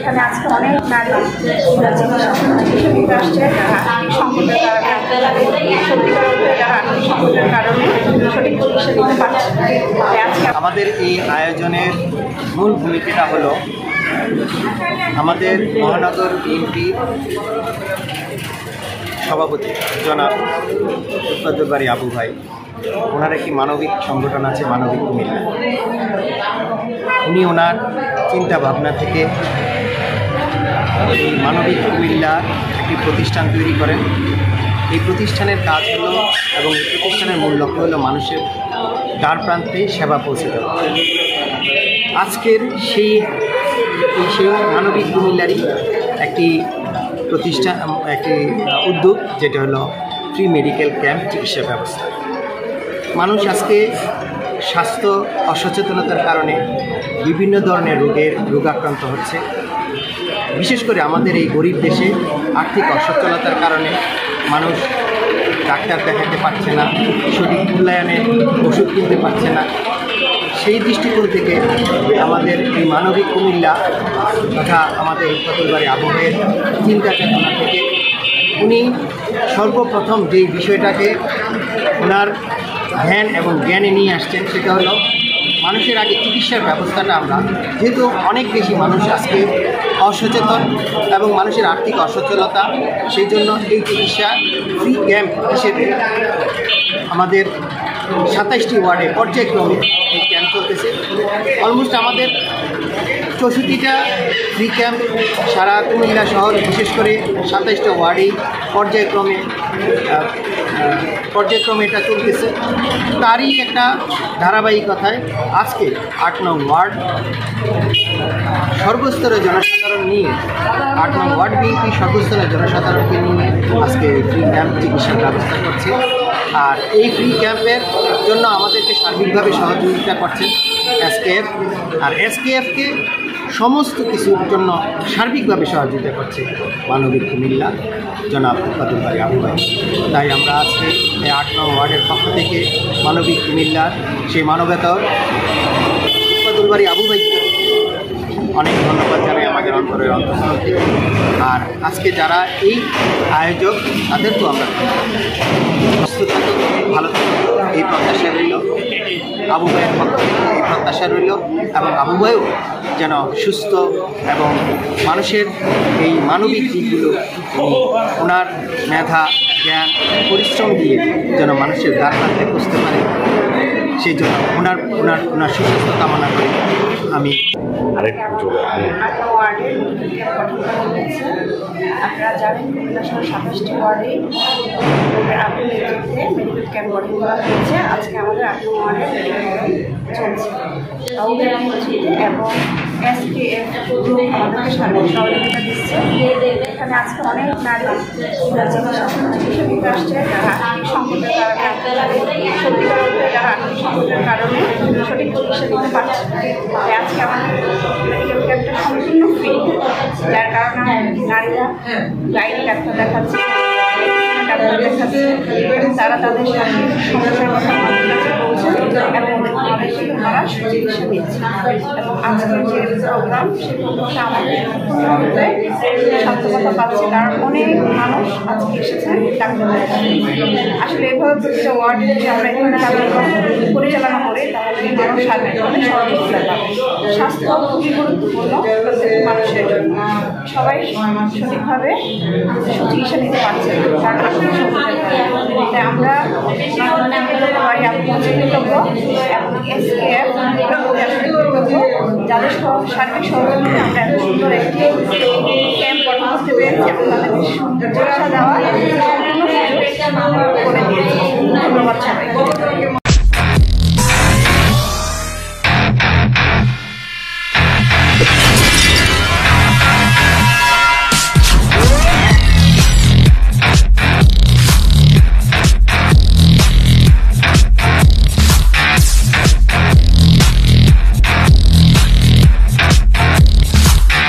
এখানে আজকে অনেক নারী চিকিৎসা নিতে আসছে যারা আর্থিক সংকটের কারণে সত্যিকার কারণে সঠিক চিকিৎসা নিতে পারছে। আমাদের এই আয়োজনের মূল ভূমিকাটা হলো আমাদের মহানগর বিএনপি সভাপতি জনাব ইকবাদুল বারী আবু ভাই, ওনার একটি মানবিক সংগঠন আছে মানবিক কুমিল্লা। উনি ওনার চিন্তা ভাবনা থেকে এই মানবিক কুমিল্লা একটি প্রতিষ্ঠান তৈরি করেন। এই প্রতিষ্ঠানের কাজ হলো এবং এই প্রতিষ্ঠানের মূল লক্ষ্য হলো মানুষের দ্বার প্রান্তে সেবা পৌঁছে দেওয়া। আজকের সেই মানবিক কুমিল্লারই একটি প্রতিষ্ঠান, একটি উদ্যোগ, যেটা হলো ফ্রি মেডিকেল ক্যাম্প চিকিৎসা ব্যবস্থা। মানুষ আজকে স্বাস্থ্য অসচেতনতার কারণে বিভিন্ন ধরনের রোগাক্রান্ত হচ্ছে। বিশেষ করে আমাদের এই গরিব দেশে আর্থিক অসচ্ছলতার কারণে মানুষ ডাক্তার দেখাতে পারছে না, সঠিক মূল্যায়নে ওষুধ কিনতে পারছে না। সেই দৃষ্টিকোণ থেকে আমাদের এই মানবিক কুমিল্লা তথা আমাদের ইকবাদুল বারী আবু ভাইয়ের চিন্তা চেতনা থেকে উনি সর্বপ্রথম যেই বিষয়টাকে ওনার ধ্যান এবং জ্ঞানে নিয়ে আসছেন সেটা হলো মানুষের আগে চিকিৎসার ব্যবস্থাটা আমরা, যেহেতু অনেক বেশি মানুষ আজকে অসচেতন এবং মানুষের আর্থিক অসচ্ছলতা, সেই জন্য এই চিকিৎসা ফ্রি ক্যাম্প হিসেবে আমাদের 27টি ওয়ার্ডে পর্যায়ক্রমে এই ক্যাম্প চলতেছে। অলমোস্ট আমাদের 64টা ফ্রি ক্যাম্প সারা কুমিল্লা শহর, বিশেষ করে 27টা ওয়ার্ডেই পর্যায়ক্রমে এটা চলতেছে। তারই একটা ধারাবাহিকতায় আজকে 8 নং ওয়ার্ড সর্বস্তরের জনসাধারণ নিয়ে 8 নং ওয়ার্ড বিএনপি সর্বস্তরের জনসাধারণকে নিয়ে আজকে ফ্রি ক্যাম্প চিকিৎসার ব্যবস্থা করছে। আর এই ফ্রি ক্যাম্পের জন্য আমাদেরকে সার্বিকভাবে সহযোগিতা করছেন এসকেএফ, আর এসকেএফকে সমস্ত কিছুর জন্য সার্বিকভাবে সহযোগিতা করছে মানবিক কুমিল্লা জনাব ইকবাদুল বারী আবু ভাই। তাই আমরা আজকে এই 8 নং ওয়ার্ডের পক্ষ থেকে মানবিক কুমিল্লার সেই মানবতার ইকবাদুল বারী আবু ভাইকে অনেক ধন্যবাদ জানাই আমাদের অন্তরের অন্তঃস্থল থেকে। আর আজকে যারা এই আয়োজক তাদেরকেও আমরা সুস্থ থাকি, ভালো থাকি এই প্রত্যাশা রইল, আবু ভাইয়ের পক্ষ থেকে এই প্রত্যাশা রইল, এবং আবু ভাইও যেন সুস্থ এবং মানুষের এই মানবিক দিকগুলো ওনার মেধা, জ্ঞান, পরিশ্রম দিয়ে যেন মানুষের দ্বার প্রান্তে পৌঁছতে পারে, সেই জন্য ওনার সুস্বাস্থ্য কামনা করে আমি ওয়ার্ডে গঠন করা হয়েছে। আপনারা জানেন কুমিল্লা শহর 27টি ওয়ার্ডে আপনার নেতৃত্বে মেডিকেল ক্যাম্প গঠন করা হয়েছে। আজকে আমাদের 8 নং ওয়ার্ডে মেডিকেল ক্যাম্প চলছে এবং এসকেএফ গ্রুপ আমাদেরকে সার্বিক সহযোগিতা দিচ্ছে। এখানে আজকে অনেক নারী চিকিৎসা নিতে আসছে যারা আর্থিক সংকটের কারণে সঠিক চিকিৎসা নিতে পারছে। আজকে আমাদের মেডিকেল ক্যাম্পটা সম্পূর্ণ ফ্রি, যার কারণে নারীরা লাইনে ডাক্তার দেখাচ্ছে, তারা তাদের সমস্যার কথা আমাদের কাছে পৌঁছে এবং আমাদের থেকে তারা চিকিৎসা দিচ্ছে। এবং আজকের যে প্রোগ্রাম, সেই প্রোগ্রামটা আমাদের সার্থকতা পাচ্ছে, কারণ অনেক মানুষ আজকে এসেছে ডাক্তার দেখাতে। আসলে এভাবে প্রতিটা ওয়ার্ডে যদি আমরা এখানে কার্যক্রম পরিচালনা করি তাহলে মানুষ সার্বিকভাবে সহযোগিতা পাবে। স্বাস্থ্য খুবই গুরুত্বপূর্ণ প্রত্যেক মানুষের জন্য, সবাই সঠিকভাবে সুচিকিৎসা নিতে পারছে কারণ তাই আমরা কৃতজ্ঞ এবং এসকেএফ যাদের সার্বিক সহযোগিতা আমরা এত সুন্দর একটি ক্যাম্প গঠন করতে পেরেছি এবং তাদেরকে চিকিৎসা দেওয়া সম্পূর্ণ করে দিয়েছি।